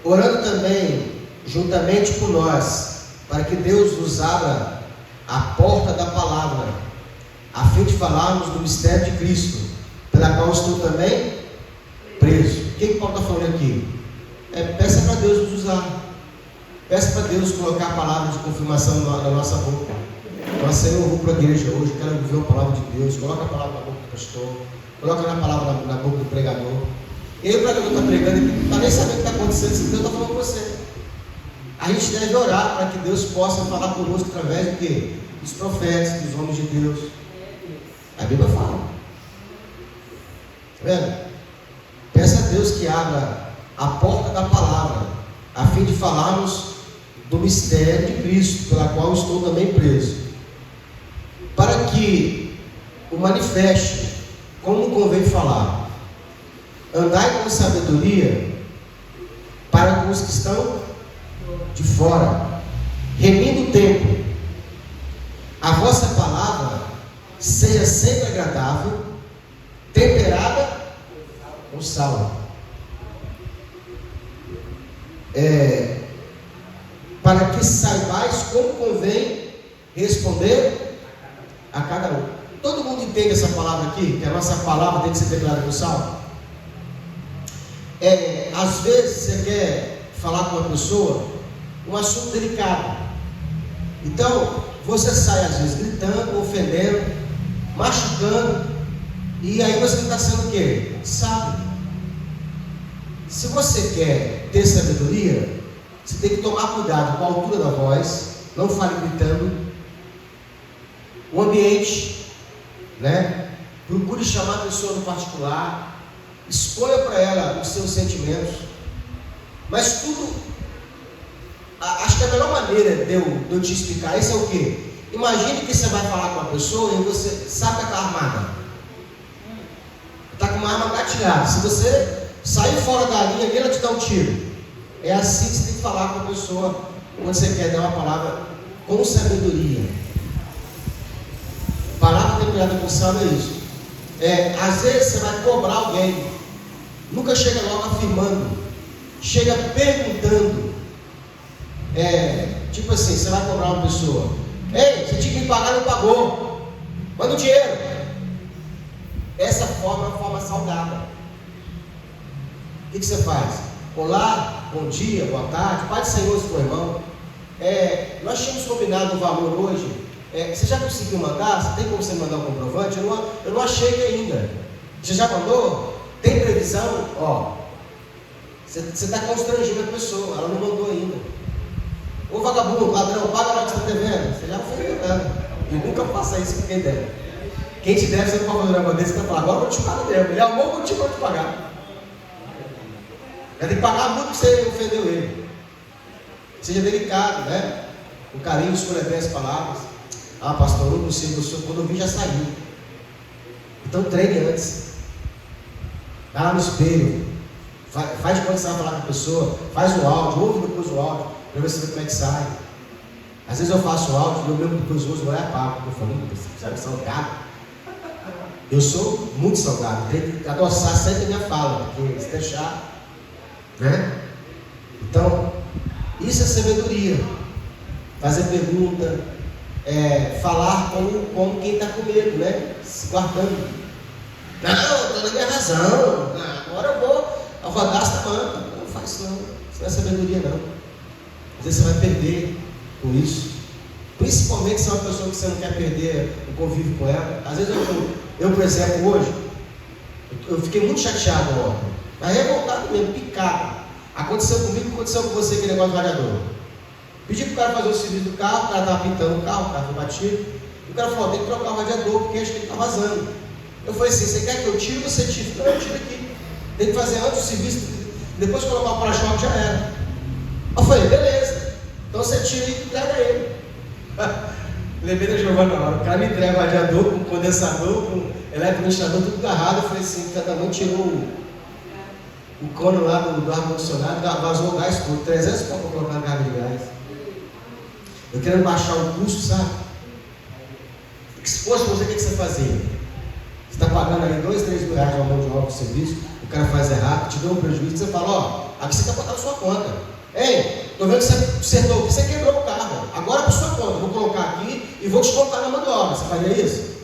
Orando também juntamente com nós, para que Deus nos abra a porta da palavra, a fim de falarmos do mistério de Cristo, pela qual estou também preso. O que Paulo está falando aqui? Peça para Deus nos usar. Peça para Deus colocar a palavra de confirmação na nossa boca. Fala, Senhor, eu vou para a igreja hoje, quero ouvir a palavra de Deus. Coloca a palavra na boca do pastor, coloca a palavra na boca do pregador. E aí o pregador está pregando e não está nem sabendo o que está acontecendo, se Deus está falando com você. A gente deve orar para que Deus possa falar conosco através do quê? Dos profetas, dos homens de Deus. A Bíblia fala. Está vendo? Peça a Deus que abra a porta da palavra, a fim de falarmos do mistério de Cristo, pela qual estou também preso, para que o manifeste como convém falar. Andai com sabedoria para com os que estão de fora, remindo o tempo. A vossa palavra seja sempre agradável, temperada com sal, para que saibais como convém responder a cada um. Todo mundo entende essa palavra aqui, que a nossa palavra tem que ser temperada com sal? Às vezes você quer falar com uma pessoa um assunto delicado, então você sai às vezes gritando, ofendendo, machucando, e aí você está sendo o quê? Sábio. Se você quer ter sabedoria, você tem que tomar cuidado com a altura da voz, não fale gritando. O ambiente, né? Procure chamar a pessoa no particular, exponha para ela os seus sentimentos. Mas tudo, acho que a melhor maneira de eu te explicar isso é o quê? Imagine que você vai falar com uma pessoa e você sabe que está armada. Está com uma arma gatilhada. Se você sair fora da linha, ela te dá um tiro. É assim que você tem que falar com a pessoa quando você quer dar uma palavra com sabedoria. Palavra temperada com sal é isso. Às vezes você vai cobrar alguém. Nunca chega logo afirmando. Chega perguntando. Tipo assim, você vai cobrar uma pessoa. Ei, você tinha que me pagar, não pagou. Manda o dinheiro. Essa forma é uma forma salgada. O que você faz? Olá, bom dia, boa tarde, Pai do Senhor, seu irmão. Nós tínhamos combinado o valor hoje. Você já conseguiu mandar? Você tem como você mandar o comprovante? Eu não achei ainda. Você já mandou? Tem previsão? Você está constrangindo a pessoa, ela não mandou ainda. Ô vagabundo, ladrão, paga lá que você está devendo. Você já foi devendo. E nunca faça isso com quem deve. Quem te deve, você não pode fazer um negócio desse, você vai falar, agora eu vou te pagar mesmo. Ele arrumou um motivo para te pagar. Vai ter que pagar muito que você ofendeu ele. Seja delicado, né? O carinho, escolha bem as palavras. Pastor, eu não consigo, quando eu vi já saiu. Então treine antes. Vai lá no espelho. Faz quando você vai falar com a pessoa. Faz o áudio, ouve depois o áudio, para ver como é que sai. Às vezes eu faço o áudio, eu mesmo depois uso, não é a papo. Eu falo, sabe, salgado. Eu sou muito salgado. Tenho que adoçar sempre a minha fala, porque se deixar, né? Então, isso é sabedoria. Fazer pergunta, falar como quem está com medo, né? Se guardando. Não, estou na minha razão. Agora eu vou rodar essa manta. Não faz isso não. Isso não é sabedoria não. Às vezes você vai perder com isso. Principalmente se é uma pessoa que você não quer perder o convívio com ela. Às vezes eu, por exemplo, hoje, eu fiquei muito chateado ontem. Mas revoltado mesmo, picado. Aconteceu comigo, aconteceu com você aquele negócio do radiador. Pedi para o cara fazer o serviço do carro, o cara estava pintando o carro foi batido. E o cara falou, tem que trocar o radiador, porque acho que ele está vazando. Eu falei assim, você quer que eu tire ou você tire? Não, eu tiro aqui. Tem que fazer antes o serviço, depois colocar o para-choque já era. Eu falei, beleza. Então você tira e entrega ele. Lembrei da Giovana na hora. O cara me entrega o radiador com condensador, com eletroministrador, tudo agarrado. Eu falei assim, cada um tirou o cano lá do ar-condicionado, vazou o gás todo, 300 para colocar na carga de gás. Eu querendo baixar o custo, sabe? Se fosse você, o que você fazia? Você está pagando aí 2, 3 mil reais uma mão de obra de serviço, o cara faz errado, te deu um prejuízo, você fala, aqui você está botando a sua conta. Ei, estou vendo que você acertou aqui, você quebrou o carro, agora é para sua conta, vou colocar aqui e vou descontar na mão de obra. Você faria isso?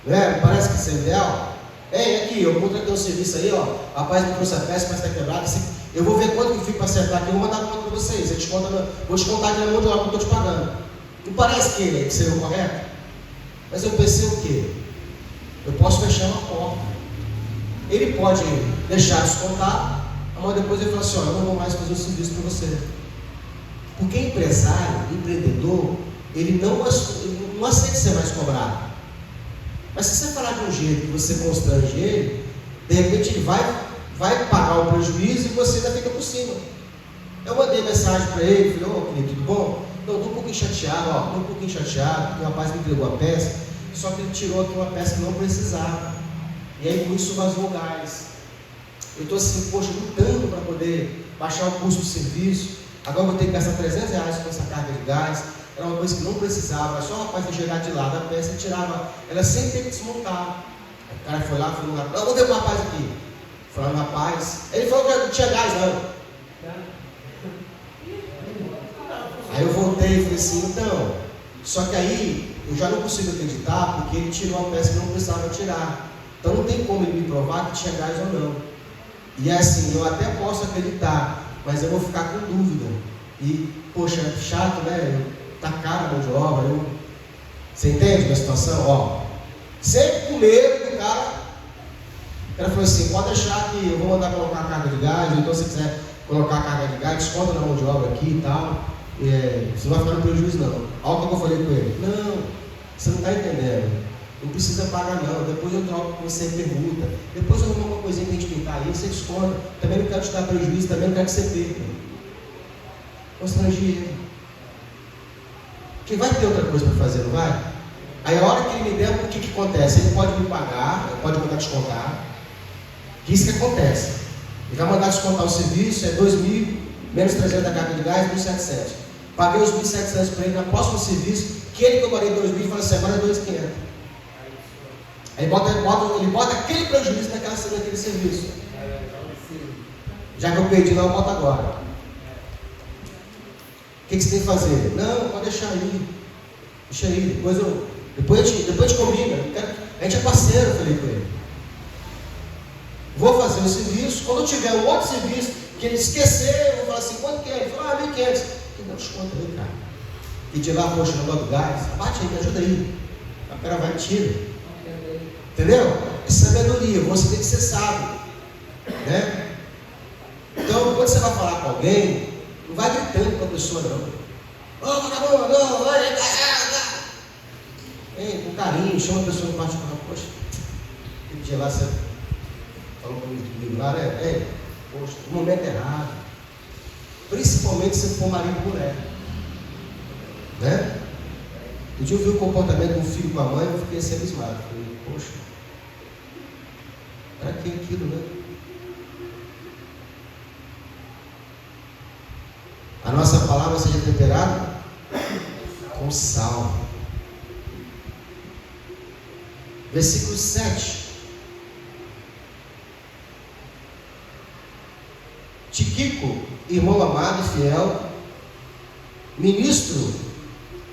Né? Parece que isso é ideal. Ei, aqui, eu contratei um serviço aí, rapaz me trouxe a peça, mas está quebrada. Eu vou ver quanto que fica para acertar aqui, eu vou mandar a conta para vocês. Vou descontar aqui na mão de obra que eu estou te pagando. Não parece que seria o correto? Mas eu pensei o quê? Eu posso fechar uma porta. Ele pode deixar descontar, mas depois ele fala assim, eu não vou mais fazer o serviço para você. Porque empresário, empreendedor, ele não aceita ser mais cobrado. Mas se você falar de um jeito que você constrange ele, de repente ele vai pagar o prejuízo e você ainda fica por cima. Eu mandei mensagem para ele, falei, querido, tudo bom? Não, estou um pouquinho chateado, porque o rapaz me entregou a peça, só que ele tirou aqui uma peça que não precisava. E aí com isso vazou o gás. Eu estou assim, lutando para poder baixar o custo do serviço. Agora eu vou ter que gastar 300 reais com essa carga de gás. Era uma coisa que não precisava, só o rapaz ia chegar de lá da peça e tirava, ela sem ter que desmontar. O cara foi lá, falou, não, vou ver o rapaz aqui. Falando, rapaz, ele falou que não tinha gás, não. Aí eu voltei e falei assim, então, só que aí eu já não consigo acreditar, porque ele tirou uma peça que não precisava tirar. Então não tem como ele me provar que tinha gás ou não. E assim, eu até posso acreditar, mas eu vou ficar com dúvida. E, poxa, é chato, né? Tá caro a mão de obra. Você entende a situação? Sempre com medo do cara Ela falou assim, pode deixar que eu vou mandar colocar a carga de gás, então se quiser colocar a carga de gás, desconta na mão de obra aqui e tal. Você não vai ficar no prejuízo não. Olha o que eu falei com ele. Não, você não está entendendo. Não precisa pagar não. Depois eu troco com você pergunta. Depois eu arrumo uma coisinha para a gente pintar aí, você desconta. Também não quero te dar prejuízo, também não quero que você perca. Constrangi ele. Porque vai ter outra coisa para fazer, não vai? Aí a hora que ele me der, o que acontece? Ele pode me pagar, ele pode mandar descontar. Isso que acontece. Ele vai mandar descontar o serviço, é 2.000, menos 300 da carga de gás, 1.700. Paguei os 1.700 para ele no próximo serviço, que ele cobraria 2.000 e fala assim, agora é 2.500. Aí ele bota aquele prejuízo naquele serviço. Já que eu perdi, não, eu boto agora. O que você tem que fazer? Não, pode deixar aí. Deixa aí, depois a gente combina. A gente é parceiro, eu falei com ele. Vou fazer o serviço. Quando eu tiver um outro serviço que ele esquecer, eu vou falar assim, quanto que é? Ele fala, 1.500. Que dá desconto aí, cara. E de lá, poxa, o negócio do gás. Bate aí, me ajuda aí. O cara vai e tira. Entendeu? É sabedoria. Você tem que ser sábio. Né? Então, quando você vai falar com alguém, não vai gritando com a pessoa, não. Ô, vagabundo, não, com carinho, chama a pessoa no particular. Poxa, aquele dia lá você falou comigo lá, poxa, no momento errado. Principalmente se for marido e mulher. Né? Um dia eu vi o comportamento de um filho com a mãe, eu fiquei assim abismado. Falei, poxa, para que aquilo, né? A nossa palavra seja temperada com sal. Versículo 7. Tiquico, irmão amado e fiel, ministro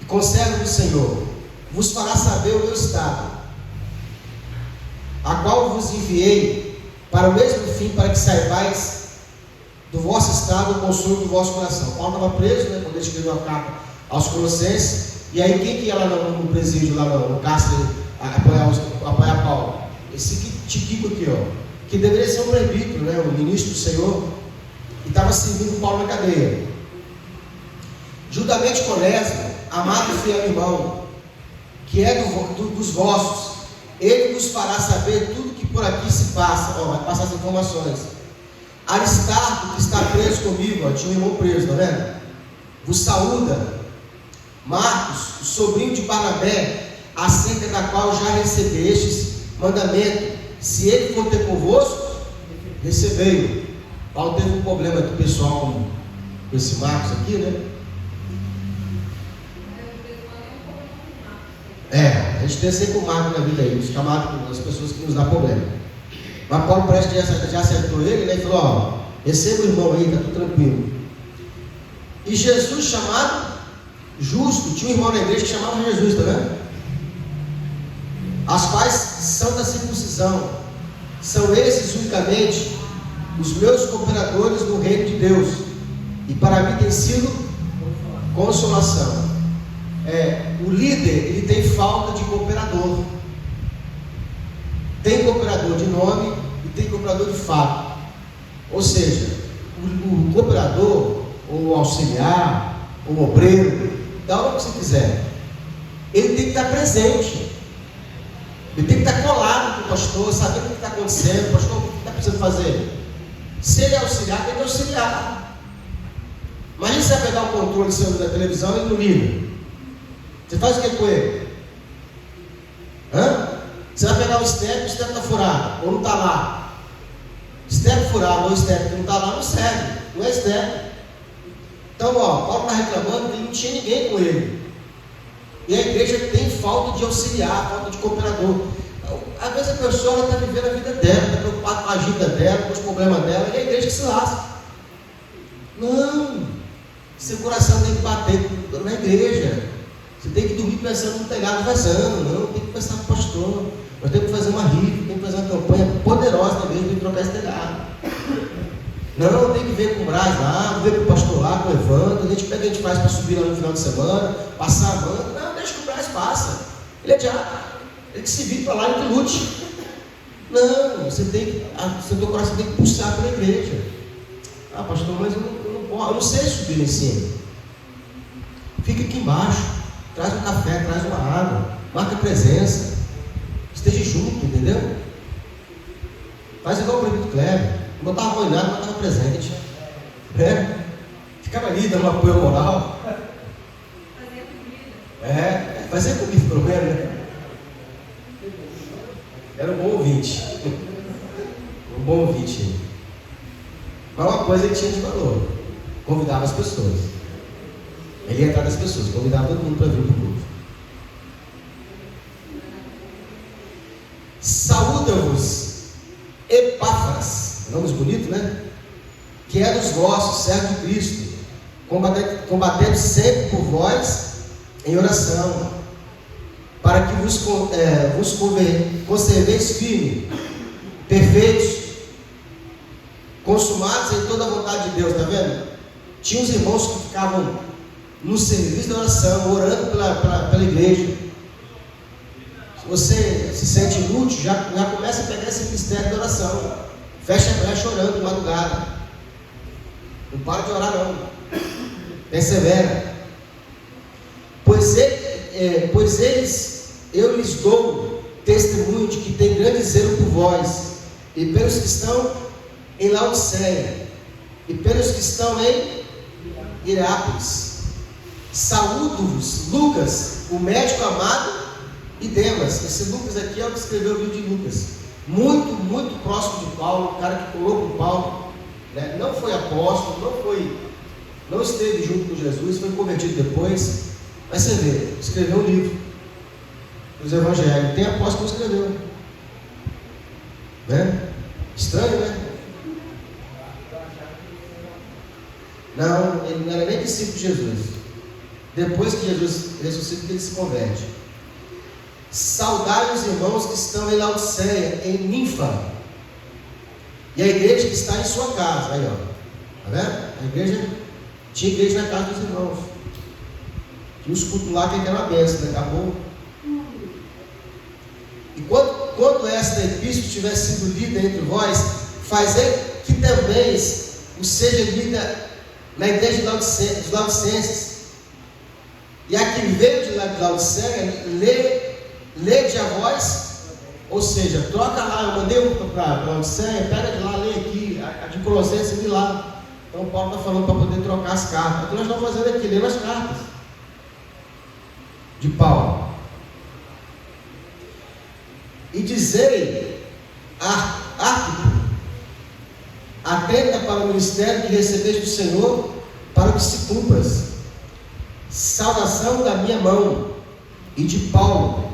e conservo do Senhor, vos fará saber o meu estado, a qual vos enviei para o mesmo fim, para que saibais do vosso estado o consolo do vosso coração. Paulo estava preso, né, quando ele escreveu a carta aos Colossenses, e aí quem que ia lá no presídio, lá no cárcere, apoiar Paulo? Esse Tiquico aqui, ó, que deveria ser um presbítero, né, o ministro do Senhor, e estava servindo Paulo na cadeia. Juntamente com Onésimo, amado e fiel irmão, que é dos vossos, ele vos fará saber tudo que por aqui se passa. Ó, vai passar as informações. Aristarco, que está preso comigo, ó, tinha um irmão preso, tá vendo? Vos saúda. Marcos, o sobrinho de Barnabé, acerca da qual já recebestes mandamento. Se ele for ter convosco, recebei-o. Paulo teve um problema aqui pessoal com esse Marcos aqui, né? A gente tem sempre um Marcos na vida aí, os chamados, as pessoas que nos dão problema. Mas Paulo parece que já acertou ele, né? E falou, ó, receba o irmão aí, tá tudo tranquilo. E Jesus chamado justo, tinha um irmão na igreja que chamava Jesus, tá vendo? As quais são da circuncisão, são esses unicamente os meus cooperadores no reino de Deus, e para mim tem sido consolação. O líder, ele tem falta de cooperador. Tem cooperador de nome e tem cooperador de fato. Ou seja, o cooperador, ou o auxiliar, ou o obreiro, dá o que você quiser, ele tem que estar presente. Ele tem que estar colado com o pastor, sabendo o que está acontecendo. Pastor, o que está precisando fazer? Se ele é auxiliar, tem que auxiliar. Imagina você vai pegar o controle da televisão e não liga. Você faz o que com ele? Você vai pegar o step está furado, ou não está lá. Step furado ou step que não está lá, não serve. Não é step. Então, ó, Paulo está reclamando que não tinha ninguém com ele. E a igreja tem falta de auxiliar, falta de cooperador. Às vezes a pessoa está vivendo a vida dela, está preocupada com a agenda dela, com os problemas dela, e a igreja que se lasca. Não! Seu coração tem que bater na igreja. Você tem que dormir pensando no telhado vazando. Não, tem que pensar no pastor. Nós temos que fazer uma rifa, tem que fazer uma campanha poderosa na igreja para trocar esse telhado. Não, tem que ver com o Braz lá, ver com o pastor lá, com o Evandro. A gente pega, a gente faz para subir lá no final de semana, passar a manga. Não, deixa que o Braz passa. Ele é diabo. Ele que se vire para lá e que lute. Não, você tem que, seu teu coração tem que pulsar pela igreja. Ah, pastor, mas eu não sei subir em cima. Fica aqui embaixo, traz um café, traz uma água, marca presença, esteja junto, entendeu? Faz igual o prefeito Kleber, não estava arruinado, mas estava presente. Ficava ali dando um apoio moral. Fazia comida, pelo menos, né? Era um bom ouvinte. Um bom ouvinte. Mas uma coisa ele tinha de valor: convidava as pessoas. Ele ia atrás das pessoas, convidava todo mundo para vir para o culto. Saúda-vos Epáfras, nomes bonitos, né? Que é dos vossos, servo de Cristo, combatendo sempre por vós em oração, para que vos conserveis firmes, perfeitos, consumados em toda a vontade de Deus. Está vendo? Tinha uns irmãos que ficavam no serviço da oração, orando pela igreja. Se você se sente inútil, já começa a pegar esse mistério da oração. Fecha a brecha orando de madrugada. Não para de orar, não. Persevera. Eu lhes dou testemunho de que tem grande zelo por vós, e pelos que estão em Laodiceia, e pelos que estão em Hierapolis. Saúdo-vos, Lucas, o médico amado, e Demas. Esse Lucas aqui é o que escreveu o livro de Lucas. Muito, muito próximo de Paulo, o cara que colou com Paulo, né? Não foi apóstolo, não esteve junto com Jesus, foi convertido depois. Mas você vê, escreveu um livro dos evangelhos. Tem apóstolo que escreveu, né? Estranho, né? Não, ele não era nem discípulo de Jesus. Depois que Jesus ressuscita, ele se converte. Saudai os irmãos que estão em Laodiceia, em Ninfa, e a igreja que está em sua casa. Aí, ó, tá vendo? Tinha igreja na casa dos irmãos. Tinha os cultos lá que era uma bênção, né? Acabou. E quando esta epístola tiver sido lida entre vós, fazei que também o seja lida na igreja dos Laodicenses. E a que veio de Laodiceia, lede a vós, ou seja, troca lá. Eu mandei para Laodiceia, pega de lá, lê aqui. A de Colossenses, lê lá. Então Paulo está falando para poder trocar as cartas. O que nós estamos fazendo aqui? Lendo as cartas de Paulo. E dizei a Arquipo, atenta para o ministério que recebeste do Senhor, para que se cumpras. Saudação da minha mão e de Paulo.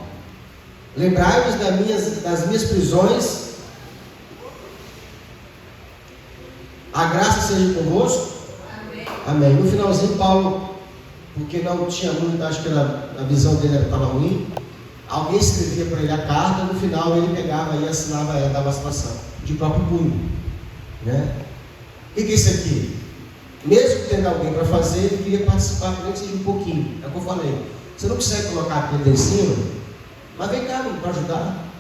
Lembrai-vos das minhas prisões. A graça seja convosco. Amém. Amém. No finalzinho, Paulo, porque não tinha muito, acho que a visão dele estava ruim, alguém escrevia para ele a carta. No final ele pegava e assinava ela, dava a situação de próprio punho, né? O que é isso aqui? Mesmo tendo alguém para fazer, ele queria participar, nem que seja um pouquinho. É o que eu falei. Você não consegue colocar aquele em cima, mas vem cá para ajudar.